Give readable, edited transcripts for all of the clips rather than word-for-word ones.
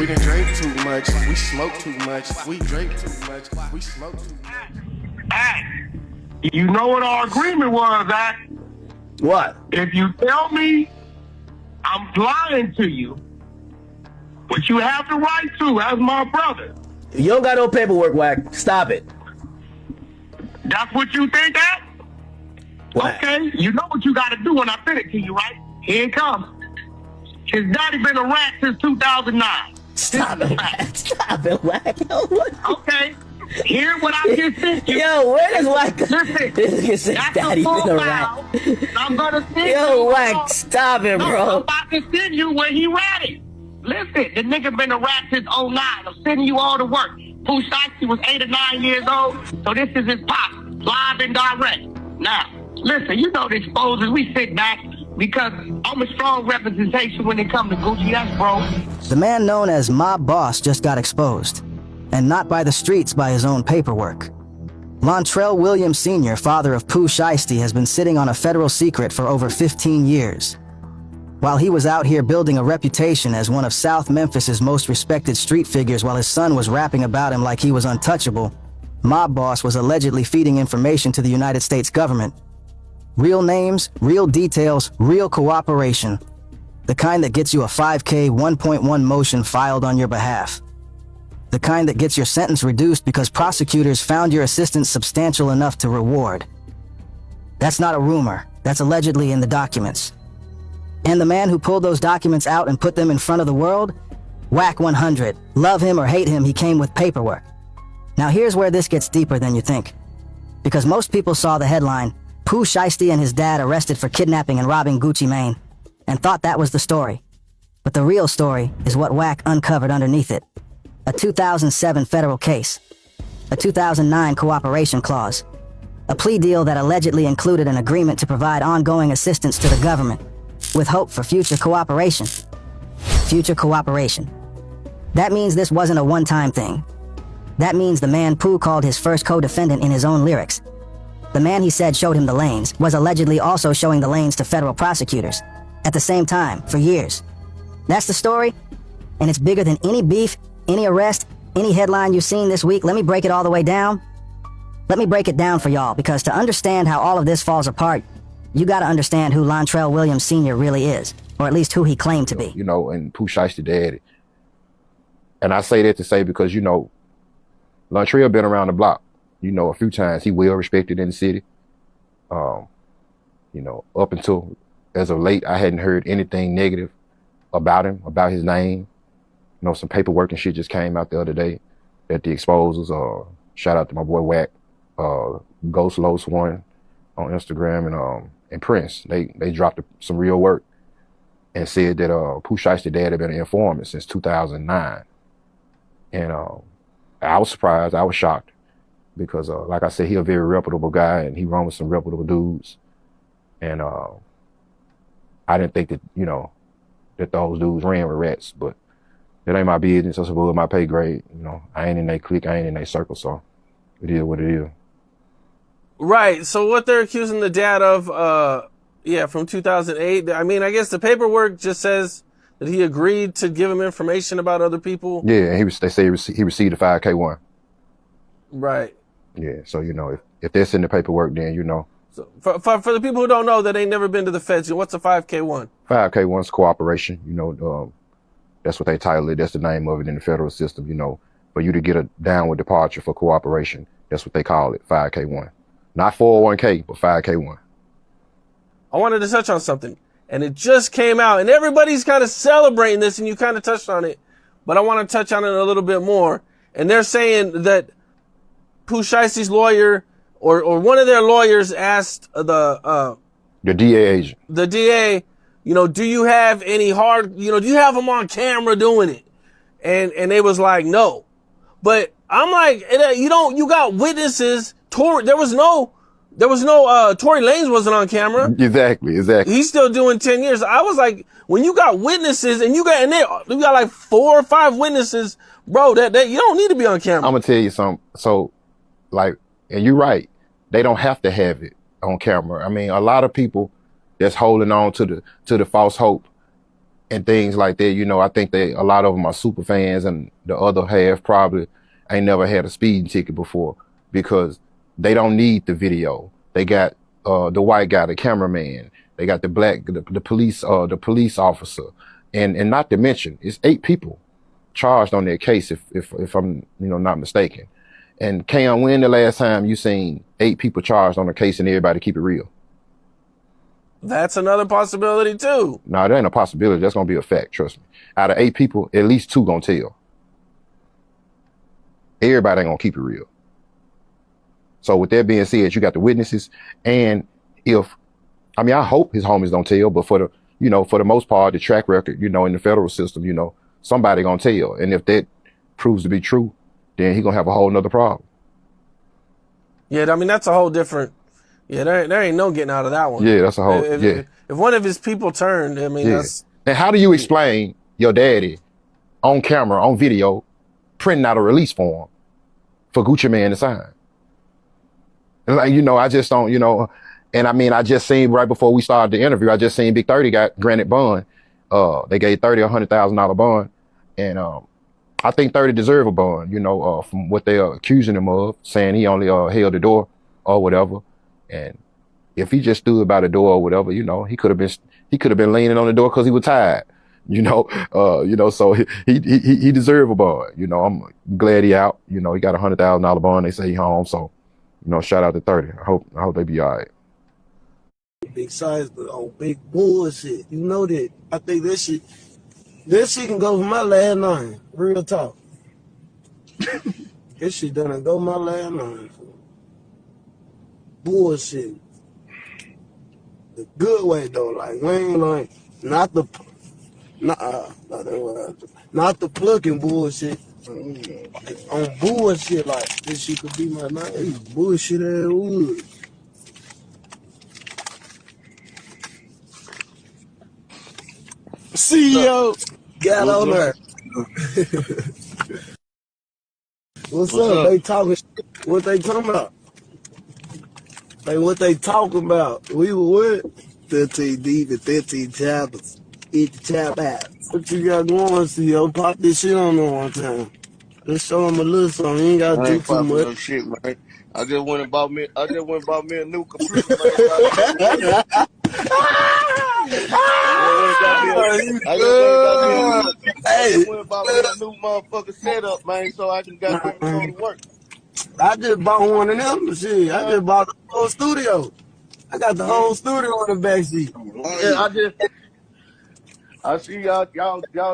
We done drink too much, we smoke too much, we drink too much, we smoke too much. Hey, you know what our agreement was, Zach? What? If you tell me I'm lying to you, which you have the right to as my brother. You don't got no paperwork, Wack. Stop it. That's what you think, Zach? Wack. Okay, you know what you got to do when I send it to you, right? Here it comes. His daddy been a rat since 2009. Stop it, Wack. Stop it, Wack. Okay. Hear what I just sent you. Yo, where does Wack? Listen, that's daddy a full been a file. rat. I'm gonna send you. Yo, Wack, stop it, No, bro. I'm about to send you where he ratted. Listen, the nigga been a rat since 09. I'm sending you all the work. Pooh Shiesty was 8 or 9 years old, so this is his pop, live and direct. Now, listen, you know the exposures, we sit back because I'm a strong representation when it comes to Gucci, that's bro. The man known as Mob Boss just got exposed. And not by the streets, by his own paperwork. Lontrell Williams Sr., father of Pooh Shiesty, has been sitting on a federal secret for over 15 years. While he was out here building a reputation as one of South Memphis's most respected street figures while his son was rapping about him like he was untouchable, Mob Boss was allegedly feeding information to the United States government. Real names, real details, real cooperation. The kind that gets you a 5K 1.1 motion filed on your behalf. The kind that gets your sentence reduced because prosecutors found your assistance substantial enough to reward. That's not a rumor. That's allegedly in the documents. And the man who pulled those documents out and put them in front of the world? Wack 100. Love him or hate him, he came with paperwork. Now here's where this gets deeper than you think. Because most people saw the headline, Pooh Shiesty and his dad arrested for kidnapping and robbing Gucci Mane, and thought that was the story. But the real story is what Wack uncovered underneath it. A 2007 federal case, a 2009 cooperation clause, a plea deal that allegedly included an agreement to provide ongoing assistance to the government, with hope for future cooperation. Future cooperation. That means this wasn't a one-time thing. That means the man Pooh called his first co-defendant in his own lyrics. The man he said showed him the lanes was allegedly also showing the lanes to federal prosecutors, at the same time, for years. That's the story, and it's bigger than any beef, any arrest, any headline you've seen this week. Let me break it all the way down. Let me break it down for y'all, because to understand how all of this falls apart, you gotta understand who Lontrell Williams Sr. really is, or at least who he claimed to be. You know, and Pooh Shiesty daddy. And I say that to say because, you know, Lontrell been around the block, you know, a few times. He well respected in the city. You know, up until as of late, I hadn't heard anything negative about him, about his name. You know, some paperwork and shit just came out the other day that the exposers, shout out to my boy Wack, Ghost Low Sworn on Instagram and Prince. They dropped some real work and said that Pooh Shiesty dad had been an informant since 2009. And I was surprised, I was shocked because like I said, he a very reputable guy and he run with some reputable dudes. And I didn't think that, you know, that those dudes ran with rats, but it ain't my business. That's above my pay grade. You know, I ain't in that clique. I ain't in that circle. So it is what it is. Right. So what they're accusing the dad of, from 2008. I mean, I guess the paperwork just says that he agreed to give him information about other people. Yeah, they say he received a 5K1. Right. Yeah. So, you know, if that's in the paperwork, then, you know. So for the people who don't know that ain't never been to the feds, what's a 5K1? 5K1's cooperation. You know, that's what they title it. That's the name of it in the federal system. You know, for you to get a downward departure for cooperation, that's what they call it, 5K1. Not 401k, but 5K1. I wanted to touch on something, and it just came out, and everybody's kind of celebrating this, and you kind of touched on it, but I want to touch on it a little bit more. And they're saying that Pooh Shiesty's lawyer, or one of their lawyers asked the DA agent. The DA, you know, do you have any do you have them on camera doing it? And they was like, no. But I'm like, you got witnesses. Tory Lanez wasn't on camera. Exactly. He's still doing 10 years. I was like, when you got witnesses and you got like 4 or 5 witnesses, bro, that you don't need to be on camera. I'm gonna tell you something. So, like, and you're right. They don't have to have it on camera. I mean, a lot of people that's holding on to the false hope and things like that. You know, I think that a lot of them are super fans, and the other half probably ain't never had a speeding ticket before because they don't need the video. They got the white guy, the cameraman. They got the black, the police officer, and not to mention, it's 8 people charged on their case, if I'm not mistaken. And Cam, when the last time you seen 8 people charged on a case and everybody keep it real? That's another possibility too. No, that ain't a possibility. That's gonna be a fact. Trust me. Out of 8 people, at least 2 gonna tell. Everybody ain't gonna keep it real. So with that being said, you got the witnesses, and I hope his homies don't tell, but for the most part, the track record, in the federal system, somebody gonna tell. And if that proves to be true, then he gonna have a whole nother problem. Yeah, I mean, that's a whole different, there ain't no getting out of that one. Yeah, that's a whole, if one of his people turned, I mean, that's. And how do you explain your daddy on camera, on video, printing out a release form for Gucci Mane to sign? And I just don't, and I mean, I just seen right before we started the interview, I just seen Big 30 got granted bond. They gave 30 $100,000 bond. And I think 30 deserve a bond, from what they're accusing him of, saying he only held the door or whatever. And if he just stood by the door or whatever, he could have been leaning on the door because he was tired, so he deserve a bond. I'm glad he out. He got a $100,000 bond. They say he home. So, shout out to 30. I hope they be all right. Big size, but on big bullshit. You know that. I think that shit can go for my last name. Real talk. This shit done go my last name. Bullshit. The good way though, like we ain't like not the plucking bullshit. On bullshit, like this shit could be my name. Bullshit ass wood. CEO got on there. What's up? They talking shit. What they talking about? What they talking about? We were what? 13 deep and 13 chapters. Eat the chap out. What you got going, CEO? Pop this shit on there one time. Let's show him a little something. You ain't gotta do too much. No shit, man. I just went and bought me a new computer, man. I just went and bought me a new motherfucking setup, man, so I can go to work. I just bought one of them. Shit, I just bought the whole studio. I got the whole studio on the back seat. Yeah, I see y'all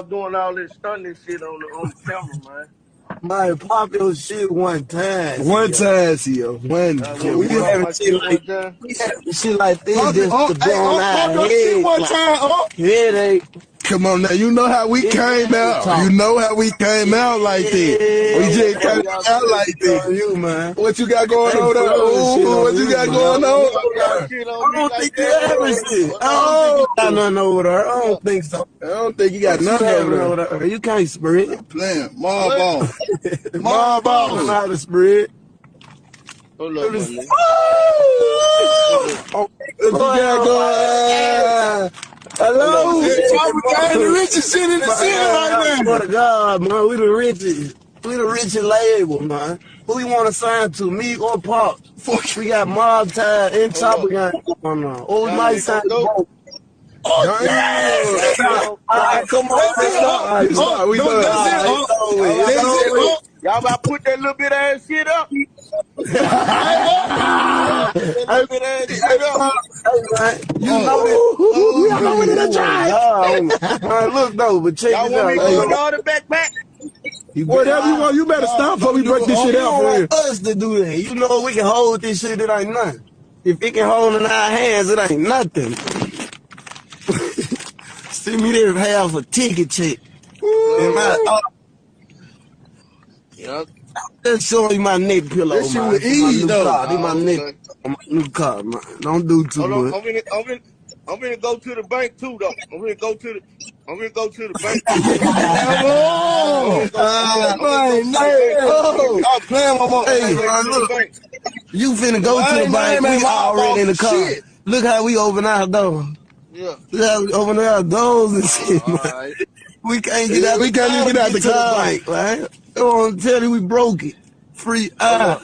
doing all this stunning shit on the camera, man. My pop your shit one time. One time, CEO. We have shit like this just to be on our head. One time, headache. Come on now, you know how we came out. You know how we came out like that. We just came out like that. You, man. What you got going on there? Ooh, what you got going on? I don't think you ever shit. I don't think you got nothing over there. I don't think so. I don't think you got nothing over there. You can't spread. I'm playing. Mob ball. Mob ball. Know how to spread. Hold up, man. What you got going? Hello? We got the richest shit in the city right now. For the God, man, we the richest label, man. Who we want to sign to, me or Pop? We got Mob Time and Chopper Gang going on. Or we might sign to both. Oh, yeah. All right, come on. We done. Y'all about to put that little bit of ass shit up. You know we are going to the drive. Look though, but check y'all it out. Want me to put all the back? Whatever you want, you better stop before we break this shit out for real. Us to do that. You know we can hold this shit. It ain't nothing. If it can hold in our hands, it ain't nothing. Send me there half a ticket check. Just show you my neck pillow. That shit with ease, though. This my neck. My new car, man. Don't do too much. I'm gonna go to the bank too, though. I'm gonna go to the bank. I'm playing my Hey, you finna go to the bank. We already in the car. Look how we open our door. Yeah. We open our doors and shit, All man. right. We can't get out We can't even get out the to car. bank, man. They want to tell you we broke it. Free Hold eye. up.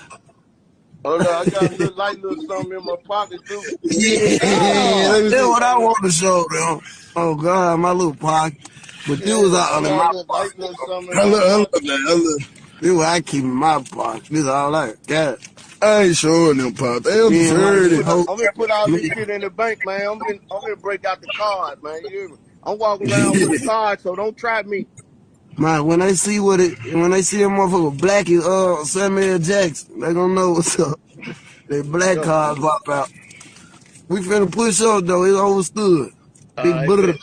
Hold up. I got a little something in my pocket, too. Yeah, let me that's see. what I want to show them. Oh God, my little pocket. But this was I all in got my a little pocket. something in my Hello, pocket. hello. This is what I keep in my pocket. This is all I got. I ain't showing them, Pop. They don't Yeah, deserve it. like, I'm gonna put all this shit in the bank, man. I'm gonna break out the card, man. You hear me? I'm walking around with a card, so don't try me. man, when they see a motherfucker black as Samuel Jackson, they gonna know what's up. They black Yo, cards pop out. We finna push up though, it's overstood. all Big right, brother. bet.